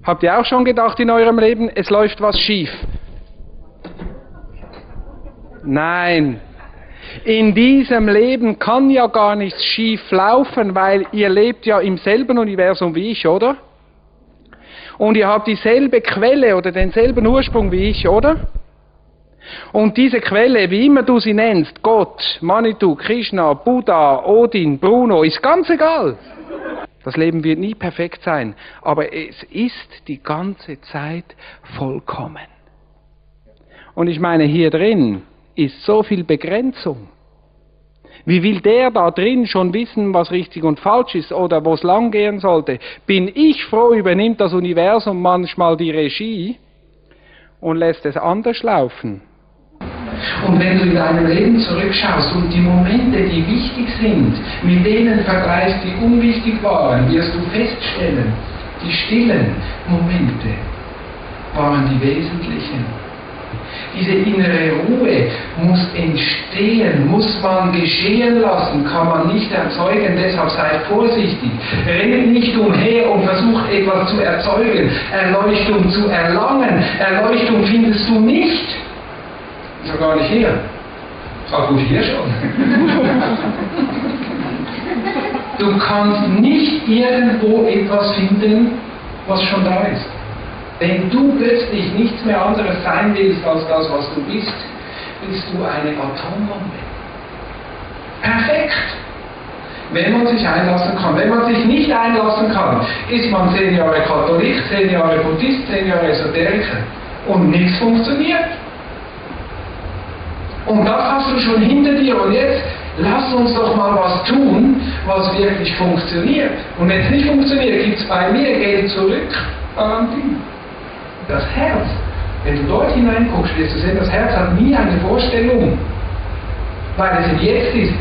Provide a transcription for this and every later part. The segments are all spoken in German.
Habt ihr auch schon gedacht in eurem Leben, es läuft was schief? Nein. In diesem Leben kann ja gar nichts schief laufen, weil ihr lebt ja im selben Universum wie ich, oder? Und ihr habt dieselbe Quelle oder denselben Ursprung wie ich, oder? Und diese Quelle, wie immer du sie nennst, Gott, Manitou, Krishna, Buddha, Odin, Bruno, ist ganz egal. Das Leben wird nie perfekt sein, aber es ist die ganze Zeit vollkommen. Und ich meine, hier drin ist so viel Begrenzung. Wie will der da drin schon wissen, was richtig und falsch ist oder wo es lang gehen sollte? Bin ich froh, übernimmt das Universum manchmal die Regie und lässt es anders laufen. Und wenn du in deinem Leben zurückschaust und die Momente, die wichtig sind, mit denen vergleichst, die unwichtig waren, wirst du feststellen, die stillen Momente waren die wesentlichen. Diese innere Ruhe muss entstehen, muss man geschehen lassen, kann man nicht erzeugen, deshalb sei vorsichtig. Renn nicht umher und versuch etwas zu erzeugen, Erleuchtung zu erlangen. Erleuchtung findest du nicht. Ist ja gar nicht hier. Ah gut, hier schon. Du kannst nicht irgendwo etwas finden, was schon da ist. Wenn du plötzlich nichts mehr anderes sein willst als das, was du bist, bist du eine Atombombe. Perfekt! Wenn man sich einlassen kann. Wenn man sich nicht einlassen kann, ist man 10 Jahre Katholik, 10 Jahre Buddhist, 10 Jahre Esoteriker. Und nichts funktioniert. Und das hast du schon hinter dir. Und jetzt lass uns doch mal was tun, was wirklich funktioniert. Und wenn es nicht funktioniert, gibt es bei mir Geld zurück. Garantie. Das Herz, wenn du dort hineinguckst, wirst du sehen, das Herz hat nie eine Vorstellung, weil es im Jetzt ist.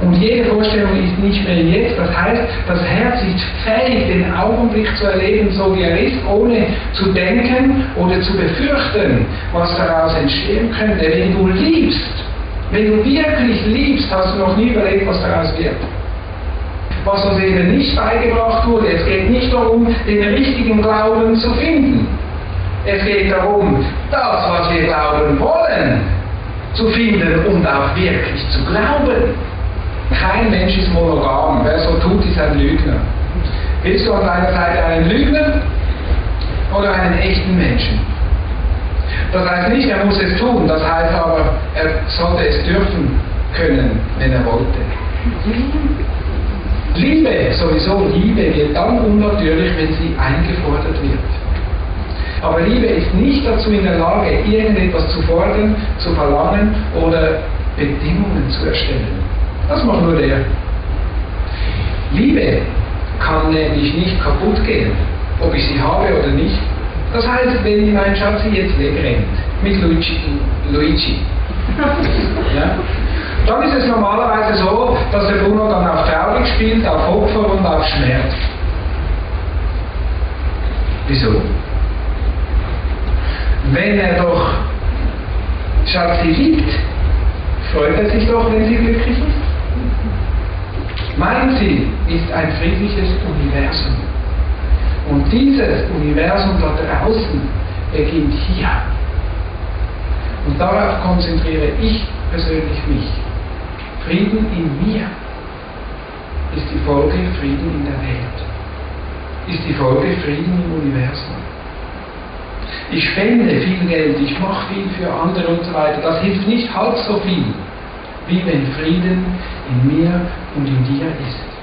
Und jede Vorstellung ist nicht mehr jetzt. Das heißt, das Herz ist fähig, den Augenblick zu erleben, so wie er ist, ohne zu denken oder zu befürchten, was daraus entstehen könnte. Wenn du liebst, wenn du wirklich liebst, hast du noch nie überlegt, was daraus wird. Was uns eben nicht beigebracht wurde. Es geht nicht darum, den richtigen Glauben zu finden. Es geht darum, das, was wir glauben wollen, zu finden und auch wirklich zu glauben. Kein Mensch ist monogam. Wer so tut, ist ein Lügner. Willst du an deiner Seite einen Lügner oder einen echten Menschen? Das heißt nicht, er muss es tun. Das heißt aber, er sollte es dürfen können, wenn er wollte. Liebe, sowieso Liebe, wird dann unnatürlich, wenn sie eingefordert wird. Aber Liebe ist nicht dazu in der Lage, irgendetwas zu fordern, zu verlangen oder Bedingungen zu erstellen. Das macht nur der. Liebe kann nämlich nicht kaputt gehen, ob ich sie habe oder nicht. Das heißt, wenn mein Schatzi jetzt wegrennt, mit Luigi ja, dann ist es normalerweise so, dass der Bruno dann auf traurig spielt, auf Opfer und auf Schmerz. Wieso? Wenn er doch Schatzi liebt, freut er sich doch, wenn sie glücklich ist. Mein Ziel ist ein friedliches Universum. Und dieses Universum da draußen beginnt hier. Und darauf konzentriere ich persönlich mich. Frieden in mir ist die Folge Frieden in der Welt. Ist die Folge Frieden im Universum. Ich spende viel Geld, ich mache viel für andere und so weiter. Das hilft nicht halb so viel, wie wenn Frieden in mir und in dir ist.